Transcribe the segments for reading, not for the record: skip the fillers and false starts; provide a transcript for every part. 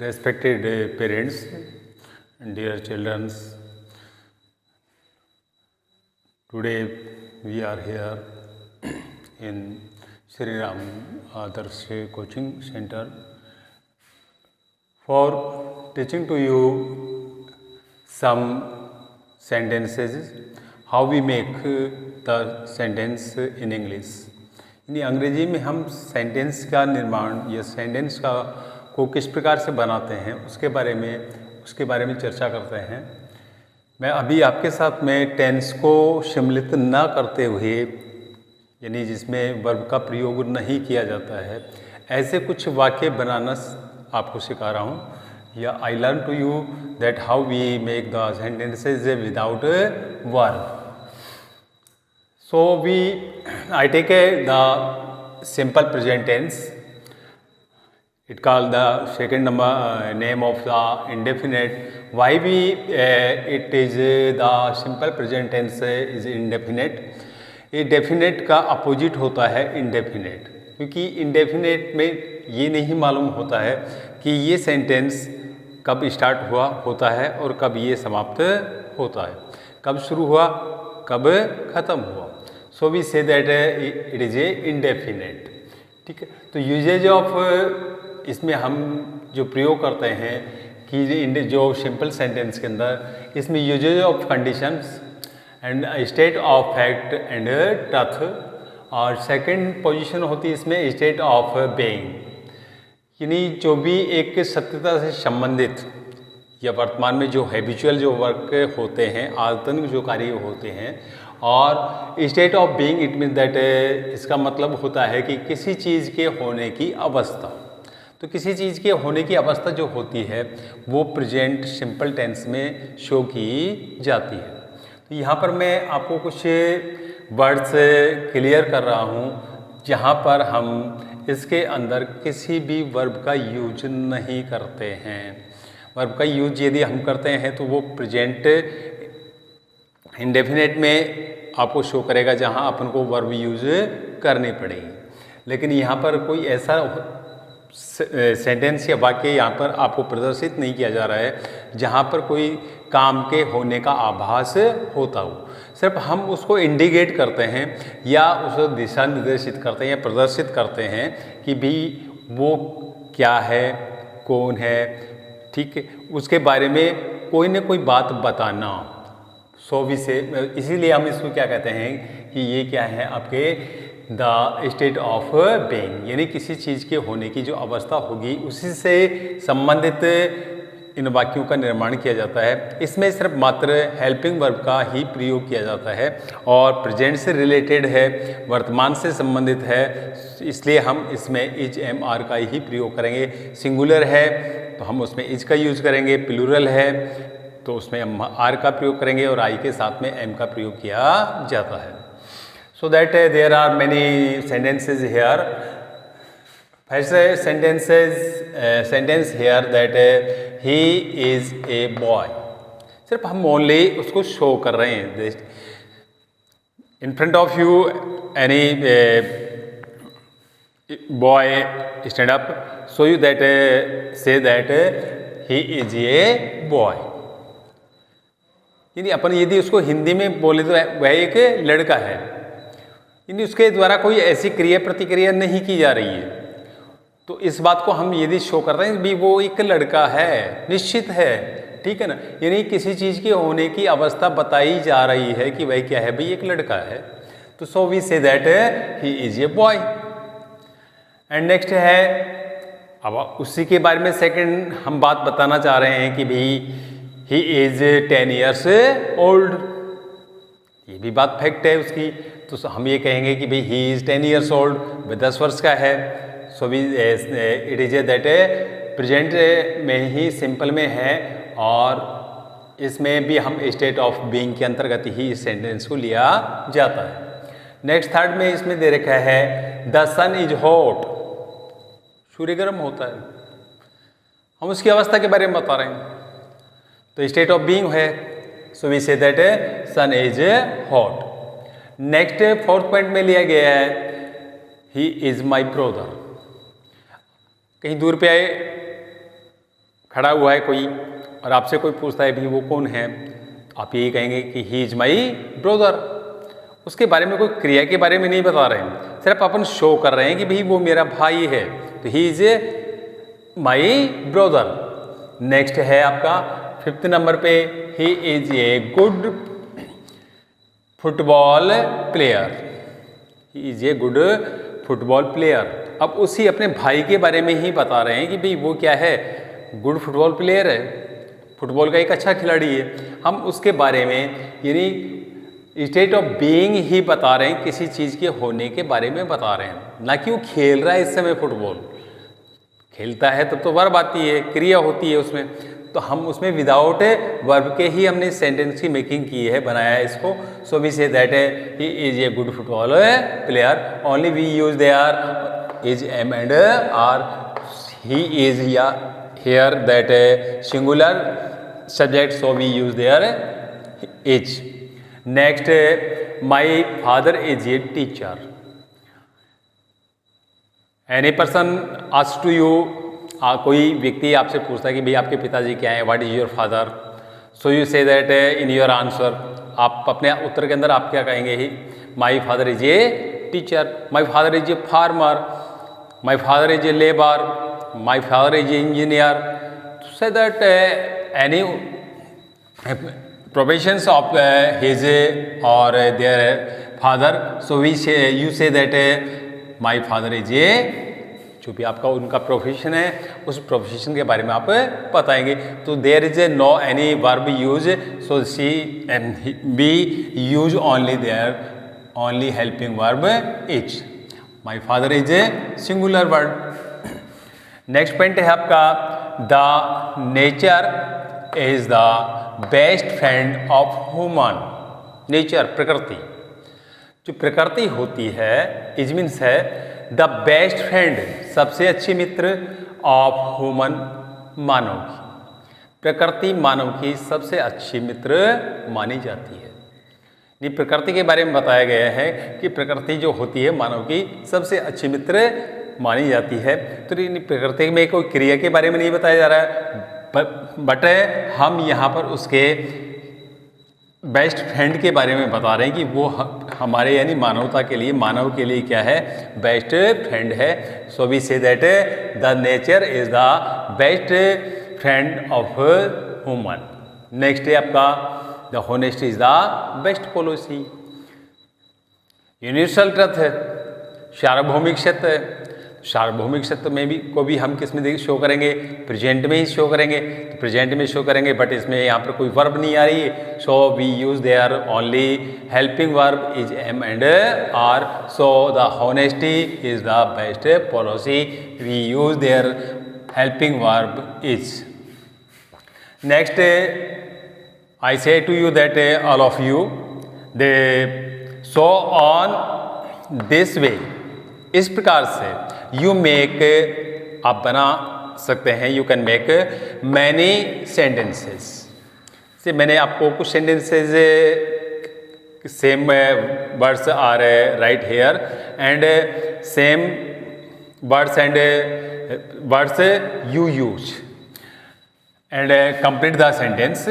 Respected parents and dear children, today we are here in Sri Ram Adarsh Coaching Center for teaching to you some sentences, how we make the sentence in English. यानी अंग्रेजी में हम sentence का निर्माण या sentence को किस प्रकार से बनाते हैं उसके बारे में चर्चा करते हैं। मैं अभी आपके साथ में टेंस को सम्मिलित न करते हुए यानी जिसमें वर्ब का प्रयोग नहीं किया जाता है ऐसे कुछ वाक्य बनाना आपको सिखा रहा हूँ। या I learn to you that how we make the sentences without verb. So I take the simple present tense. It called the second name of the indefinite. Why it is the simple present tense is indefinite. ये definite का opposite होता है indefinite, क्योंकि indefinite में ये नहीं मालूम होता है कि ये सेंटेंस कब स्टार्ट हुआ होता है और कब ये समाप्त होता है, कब शुरू हुआ कब ख़त्म हुआ। So we say that it is a indefinite. ठीक है, तो यूजेज ऑफ इसमें हम जो प्रयोग करते हैं कि जो सिंपल सेंटेंस के अंदर इसमें usages of conditions and state of fact and truth, और सेकंड पोजीशन होती है इसमें स्टेट ऑफ बीइंग, यानी जो भी एक सत्यता से संबंधित या वर्तमान में जो हैबिचुअल जो वर्क होते हैं, आदतन जो कार्य होते हैं, और state of being it mean that इसका मतलब होता है कि किसी चीज़ के होने की अवस्था। तो किसी चीज़ के होने की अवस्था जो होती है वो प्रेजेंट सिंपल टेंस में शो की जाती है। तो यहाँ पर मैं आपको कुछ वर्ड्स क्लियर कर रहा हूँ जहाँ पर हम इसके अंदर किसी भी वर्ब का यूज नहीं करते हैं। वर्ब का यूज यदि हम करते हैं तो वो प्रेजेंट इंडेफिनेट में आपको शो करेगा जहां अपन को वर्ब यूज करनी पड़ेगी। लेकिन यहाँ पर कोई ऐसा सेंटेंस या वाक्य यहाँ पर आपको प्रदर्शित नहीं किया जा रहा है जहाँ पर कोई काम के होने का आभास होता हो। सिर्फ हम उसको इंडिकेट करते हैं या उसको दिशा निर्देशित करते हैं या प्रदर्शित करते हैं कि भी वो क्या है, कौन है, ठीक है, उसके बारे में कोई न कोई बात बताना। सो भी से इसीलिए हम इसको क्या कहते हैं कि ये क्या है आपके द स्टेट ऑफ बीइंग, यानी किसी चीज़ के होने की जो अवस्था होगी उसी से संबंधित इन वाक्यों का निर्माण किया जाता है। इसमें सिर्फ मात्र हेल्पिंग वर्ब का ही प्रयोग किया जाता है और प्रेजेंट से रिलेटेड है, वर्तमान से संबंधित है, इसलिए हम इसमें इज एम आर का ही प्रयोग करेंगे। सिंगुलर है तो हम उसमें इज का यूज करेंगे, प्लूरल है तो उसमें हम आर का प्रयोग करेंगे और आई के साथ में एम का प्रयोग किया जाता है। So that there are many sentences here. First sentence here that he is a boy. सिर्फ हम ओनली उसको शो कर रहे हैं। In front of you any boy stand up, so you that say that he is a boy. यानी अपन यदि उसको हिंदी में बोले तो वह एक लड़का है, यानी उसके द्वारा कोई ऐसी क्रिया प्रतिक्रिया नहीं की जा रही है। तो इस बात को हम यदि शो कर रहे हैं भी वो एक लड़का है, निश्चित है, ठीक है ना, यानी किसी चीज़ के होने की अवस्था बताई जा रही है कि वह क्या है, भाई एक लड़का है। तो so we say that he is a boy. And next है, अब उसी के बारे में सेकंड हम बात बताना चाह रहे हैं कि भाई ही इज 10 years ओल्ड। ये भी बात फैक्ट है उसकी, तो हम ये कहेंगे कि भाई ही इज 10 years ओल्ड, वह 10 वर्ष का है। So we it is that present में ही सिंपल में है और इसमें भी हम स्टेट ऑफ बीइंग के अंतर्गत ही इस सेंटेंस को लिया जाता है। नेक्स्ट थर्ड में इसमें दे रखा है द सन इज हॉट। सूर्य गर्म होता है, हम उसकी अवस्था के बारे में बता रहे हैं तो स्टेट ऑफ बीइंग है। So we say that sun is hot. Next fourth point में लिया गया है ही इज माई ब्रदर। कहीं दूर पे आए खड़ा हुआ है कोई और आपसे कोई पूछता है भाई वो कौन है, आप यही कहेंगे कि ही इज़ माई ब्रदर। उसके बारे में कोई क्रिया के बारे में नहीं बता रहे हैं, सिर्फ अपन शो कर रहे हैं कि भाई वो मेरा भाई है, तो he is my brother. Next है आपका 5th नंबर पे, ही is a good football player. He is a good football player. अब उसी अपने भाई के बारे में ही बता रहे हैं कि भाई वो क्या है, गुड फुटबॉल प्लेयर है, फुटबॉल का एक अच्छा खिलाड़ी है। हम उसके बारे में यानी स्टेट ऑफ बीइंग ही बता रहे हैं, किसी चीज़ के होने के बारे में बता रहे हैं, ना कि वो खेल रहा है इस समय फुटबॉल। खेलता है तब तो वर्ब आती है, क्रिया होती है उसमें, तो हम उसमें विदाउट वर्ब के ही हमने सेंटेंस की मेकिंग की है, बनाया है इसको। So we say that he is a good football player, only we use there is M and R. He is या here that singular subject, so we use their is. Next, my father is a teacher. Any person asks to you, कोई व्यक्ति आपसे पूछता है कि भाई आपके पिताजी क्या हैं, what is your father, so you say that in your answer, आप अपने उत्तर के अंदर आप क्या कहेंगे, he my father is a teacher, my father is a farmer, my father is a labour, my father is an engineer. To say that any professions of his or their father, so we say, you say that my father is a, जो भी आपका उनका profession है उस profession के बारे में आप बताएंगे। तो there is a no any verb use, so C and B use only there only helping verb is. My father is a singular word. Next point है आपका, the nature is the best friend of human. Nature प्रकृति, जो प्रकृति होती है is means है the best friend, सबसे अच्छी मित्र ऑफ ह्यूमन, मानव की। प्रकृति मानव की सबसे अच्छी मित्र मानी जाती है। ये प्रकृति के बारे में बताया गया है कि प्रकृति जो होती है मानव की सबसे अच्छी मित्र मानी जाती है। तो प्रकृति में कोई क्रिया के बारे में नहीं बताया जा रहा है, बट हम यहाँ पर उसके बेस्ट फ्रेंड के बारे में बता रहे हैं कि वो हमारे यानी मानवता के लिए, मानव के लिए क्या है, बेस्ट फ्रेंड है। So we say that the nature is the best friend of human. Next है आपका, the honest is the best policy. Universal truth है, सार्वभौमिक सत्य। सार्वभौमिक सत्य में भी को भी हम किस में शो करेंगे, प्रेजेंट में ही शो करेंगे, तो प्रेजेंट में शो करेंगे, बट इसमें यहाँ पर कोई वर्ब नहीं आ रही है। So we use there only helping verb is M and are. So the honesty is the best policy, we use there helping verb is. Next, I say to you that all of you they so on this way, इस प्रकार से you make, आप बना सकते हैं, you can make many sentences. से मैंने आपको कुछ sentences same words are right here and same words and words you use and complete the sentence.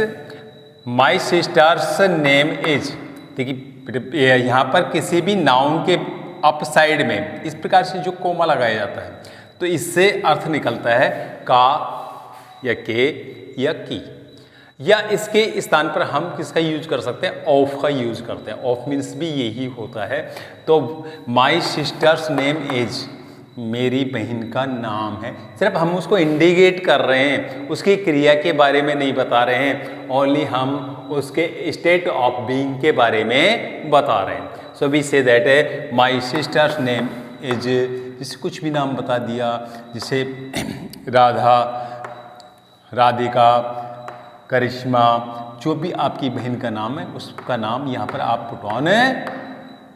My sister's name is, देखिए यहाँ पर किसी भी नाउन के अप साइड में इस प्रकार से जो कोमा लगाया जाता है, तो इससे अर्थ निकलता है का या के या की, या इसके स्थान पर हम किसका यूज कर सकते हैं, ऑफ का यूज करते हैं। ऑफ मीन्स भी यही होता है। तो माई सिस्टर्स नेम इज, मेरी बहन का नाम है, सिर्फ हम उसको इंडिकेट कर रहे हैं, उसकी क्रिया के बारे में नहीं बता रहे हैं, ओनली हम उसके स्टेट ऑफ बीइंग के बारे में बता रहे हैं। So we say that my sister's name is, जिसे कुछ भी नाम बता दिया, जिसे राधा, राधिका, करिश्मा, जो भी आपकी बहन का नाम है उसका नाम यहाँ पर आप पुट ऑन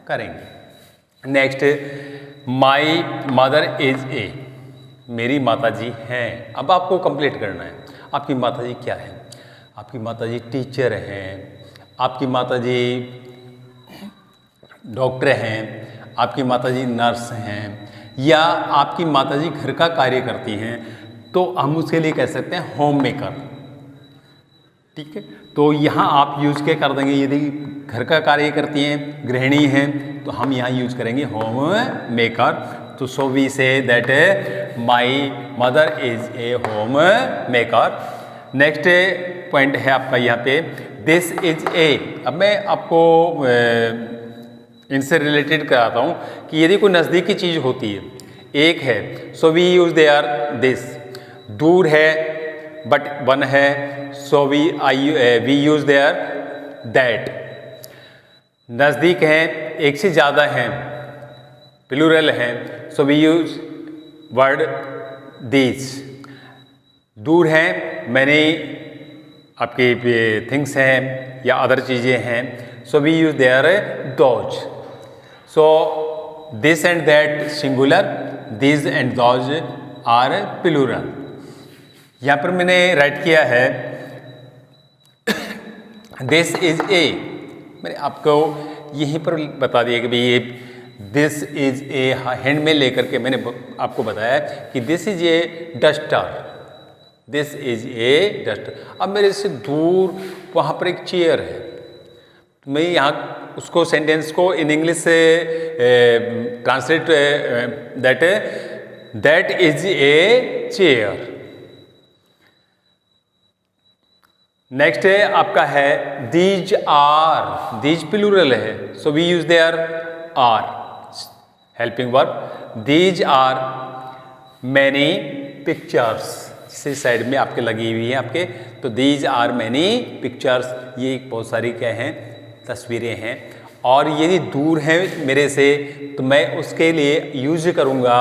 करेंगे। नेक्स्ट, माई मदर इज ए, मेरी माताजी हैं। अब आपको कंप्लीट करना है, आपकी माताजी क्या है। आपकी माताजी टीचर हैं, आपकी माताजी डॉक्टर हैं, आपकी माताजी नर्स हैं, या आपकी माताजी घर का कार्य करती हैं, तो हम उसके लिए कह सकते हैं होम मेकर। ठीक है, तो यहाँ आप यूज क्या कर देंगे, यदि घर का कार्य करती हैं, गृहिणी हैं, तो हम यहाँ यूज करेंगे होम मेकर। तो so we say that my mother is a home maker. Next point है आपका यहाँ पे दिस इज ए। अब मैं आपको इनसे रिलेटेड कराता हूँ कि यदि कोई नज़दीकी चीज़ होती है, एक है, so we use there this. दूर है बट वन है, so we use there that. नज़दीक हैं, एक से ज़्यादा हैं, प्लूरल हैं, so we use word these. दूर हैं, मैंने आपके थिंग्स हैं या अदर चीज़ें हैं, so we use there those. So this and that singular, this and those are plural. यहाँ पर मैंने राइट किया है दिस इज ए। मैंने आपको यहीं पर बता दिया कि भाई ये दिस इज ए हैंड में लेकर के मैंने आपको बताया कि this is a duster, this is a duster. अब मेरे से दूर वहाँ पर एक चेयर है, मैं यहाँ उसको सेंटेंस को इन इंग्लिश से translate that is a chair. Next है आपका है दीज आर, दीज प्लूरल है, so we use there are helping verb. These are many pictures, जिससे साइड में आपके लगी हुई है आपके, तो दीज आर मैनी पिक्चर्स, ये बहुत सारी क्या हैं, तस्वीरें हैं। और यदि दूर है मेरे से तो मैं उसके लिए यूज करूँगा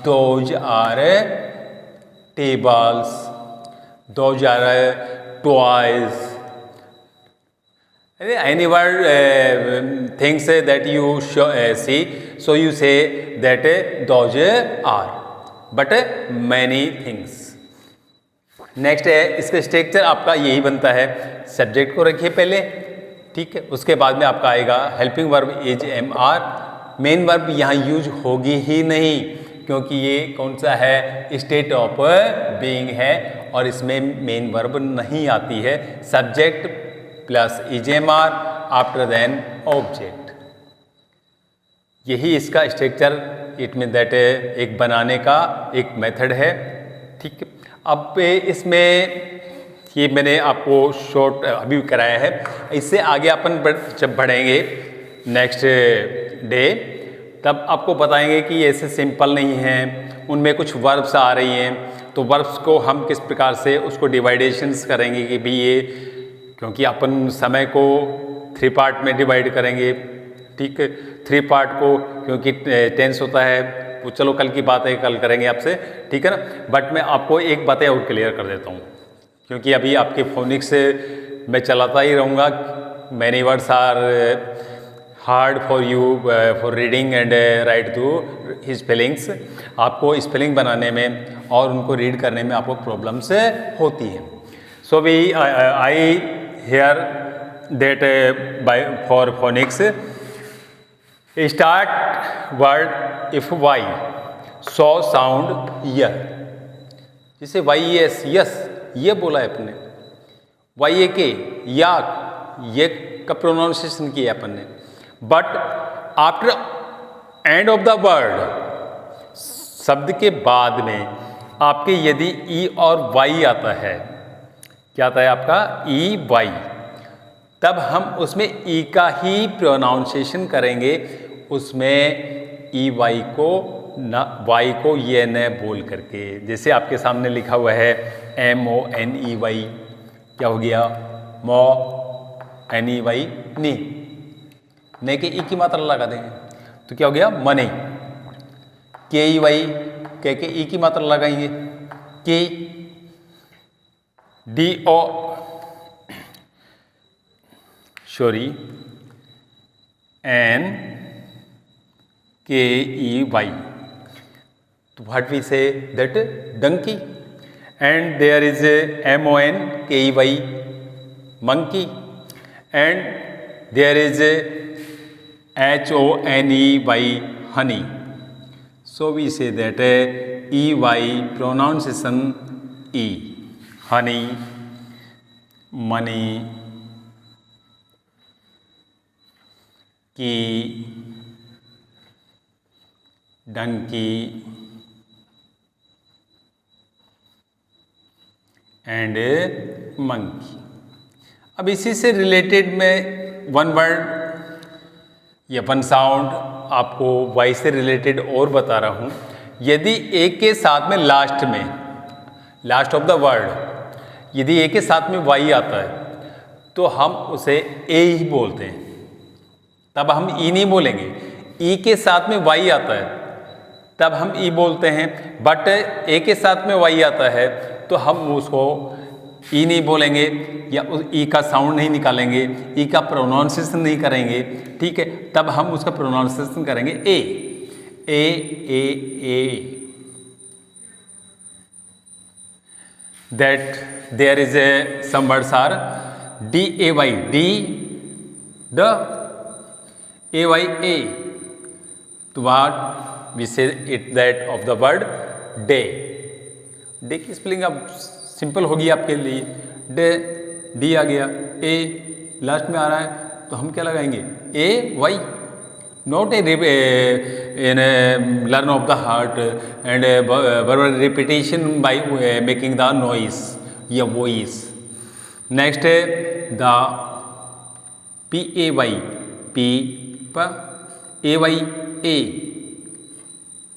those are tables, those are toys, any word things that you see, so you say that those are, but many things. Next है इसका स्ट्रक्चर आपका यही बनता है, सब्जेक्ट को रखिए पहले, ठीक है, उसके बाद में आपका आएगा helping verb is am are. Main verb यहाँ यूज होगी ही नहीं, क्योंकि ये कौन सा है, स्टेट ऑफ बीइंग है और इसमें मेन वर्ब नहीं आती है। Subject plus is am are after then object, यही इसका स्ट्रक्चर, इट मीन दैट एक बनाने का एक मेथड है। ठीक है, अब इसमें ये मैंने आपको शॉर्ट अभी कराया है, इससे आगे अपन जब बढ़ेंगे नेक्स्ट डे तब आपको बताएंगे कि ऐसे सिंपल नहीं हैं, उनमें कुछ वर्ब्स आ रही हैं, तो वर्ब्स को हम किस प्रकार से उसको डिवाइडेशंस करेंगे कि भी ये, क्योंकि अपन समय को 3 पार्ट में डिवाइड करेंगे। ठीक है, 3 पार्ट को, क्योंकि टेंस होता है वो, चलो कल की बात है, कल करेंगे आपसे, ठीक है ना। बट मैं आपको एक बातें और क्लियर कर देता हूँ, क्योंकि अभी आपके फोनिक्स मैं चलाता ही रहूँगा। Many words are hard for you for reading and write to spellings. आपको स्पेलिंग बनाने में और उनको रीड करने में आपको प्रॉब्लम्स होती हैं। So we I here that by for phonics start word if Y, so sound य, जिसे वाई एस, यस ये बोला है अपने, वाई ए के या ये का प्रोनाउंसिएशन किया अपन ने। But after end of the word, शब्द के बाद में आपके यदि ई और वाई आता है, क्या आता है आपका ई वाई, तब हम उसमें ई का ही प्रोनाउंसिएशन करेंगे, उसमें ई वाई को ना, वाई को ये न बोल करके। जैसे आपके सामने लिखा हुआ है MONEY, क्या हो गया, मो एन ई वाई नी, ने के ई की मात्रा लगा देंगे तो क्या हो गया मनी। KEY के ई की मात्रा लगाएंगे, की DO सॉरी NKEY, तो what we say that donkey, and there is MONKEY monkey, and there is HONEY honey. So we say that EY pronunciation E, honey, money, key, donkey and monkey. अब इसी से related मैं one word या one sound आपको Y से related और बता रहा हूँ। यदि ए के साथ में लास्ट ऑफ द वर्ड यदि ए के साथ में वाई आता है तो हम उसे ए ही बोलते हैं, तब हम ई नहीं बोलेंगे। ई के साथ में वाई आता है तब हम ई बोलते हैं, बट ए के साथ में वाई आता है तो हम उसको ई नहीं बोलेंगे या उस ई का साउंड नहीं निकालेंगे, ई का प्रोनाउंसिएशन नहीं करेंगे, ठीक है। तब हम उसका प्रोनाउंसिएशन करेंगे A A A A. That there is a some words are D A Y, D D A Y A. तो what we say it that of the word day. Day की स्पेलिंग अब simple होगी आपके लिए, day D आ गया, ए last में आ रहा है तो हम क्या लगाएंगे A Y. Not a learn of the heart and repetition by making the noise या वॉइस। नेक्स्ट है the P A Y, P A Y A.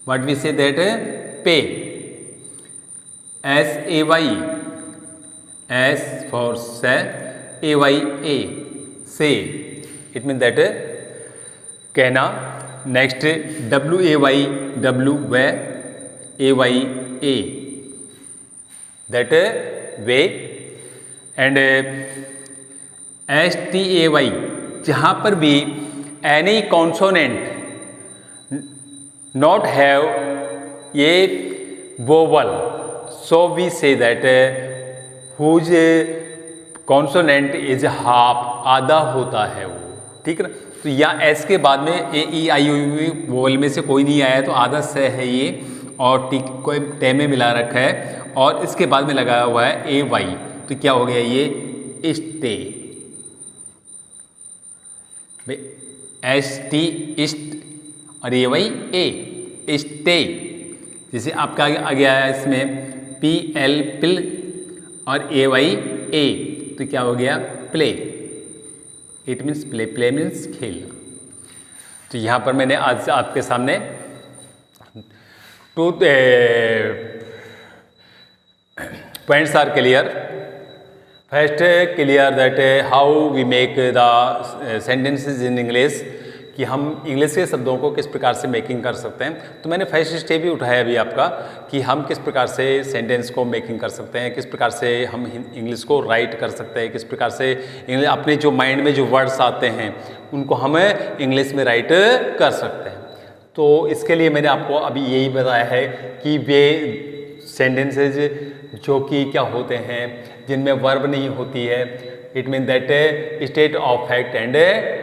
What we say that pay. S A Y, S for say, A Y A say, it mean that कहना। Next W A Y, W way, A Y A that way. And S T A Y, जहाँ पर भी any consonant not have ये vowel, so we say that whose consonant is half, आधा होता है वो, ठीक है ना। तो या एस के बाद में ए ई आई ओ यू वोवल में से कोई नहीं आया तो आधा से है ये, और टी कोई टे में मिला रखा है और इसके बाद में लगाया हुआ है ए वाई, तो क्या हो गया ये स्टे। एस टी इस्ट और ए वाई ए स्टे। जैसे आपका आ गया है इसमें पी एल पिल और ए वाई ए, तो क्या हो गया play. It means play, play means खेल। तो यहाँ पर मैंने आज आपके सामने two points are clear. First clear that how we make the sentences in English, कि हम इंग्लिश के शब्दों को किस प्रकार से मेकिंग कर सकते हैं। तो मैंने फर्स्ट स्टेप भी उठाया अभी आपका कि हम किस प्रकार से सेंटेंस को मेकिंग कर सकते हैं, किस प्रकार से हम इंग्लिश को राइट कर सकते हैं, किस प्रकार से अपने जो माइंड में जो वर्ड्स आते हैं उनको हम इंग्लिश में राइट कर सकते हैं। तो इसके लिए मैंने आपको अभी यही बताया है कि वे सेंटेंसेज जो कि क्या होते हैं, जिनमें वर्ब नहीं होती है, it mean that state of fact and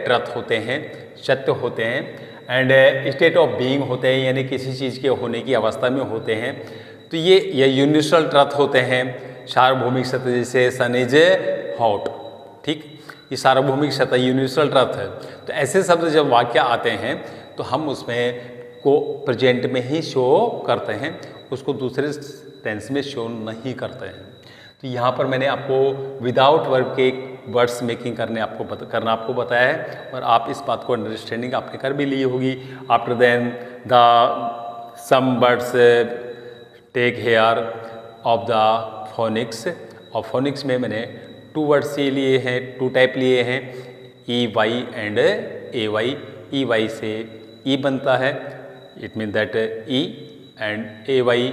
truth होते हैं, सत्य होते हैं, एंड स्टेट ऑफ बीइंग होते हैं, यानी किसी चीज़ के होने की अवस्था में होते हैं। तो ये यूनिवर्सल ट्रुथ होते हैं। सार्वभौमिक सत्य, जैसे सन इज हॉट, ठीक, ये सार्वभौमिक सत्य यूनिवर्सल ट्रुथ है। तो ऐसे शब्द जब वाक्य आते हैं तो हम उसमें को प्रेजेंट में ही शो करते हैं, उसको दूसरे टेंस में शो नहीं करते हैं। तो यहाँ पर मैंने आपको विदाउट वर्ब के वर्ड्स मेकिंग करना आपको बताया है, और आप इस बात को अंडरस्टैंडिंग आपने कर भी ली होगी। After then the some words take here of the phonics, और फोनिक्स में मैंने टू वर्ड्स ये लिए हैं, टू टाइप लिए हैं, E Y and A Y. E Y से ई बनता है, it mean that E, and A Y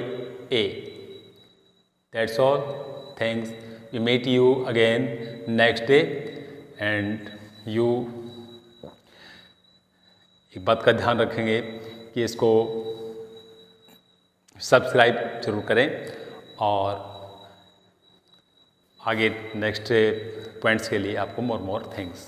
A. That's all, thanks. We meet you again next day, and you एक बात का ध्यान रखेंगे कि इसको सब्सक्राइब जरूर करें, और आगे नेक्स्ट पॉइंट्स के लिए आपको मोर थैंक्स।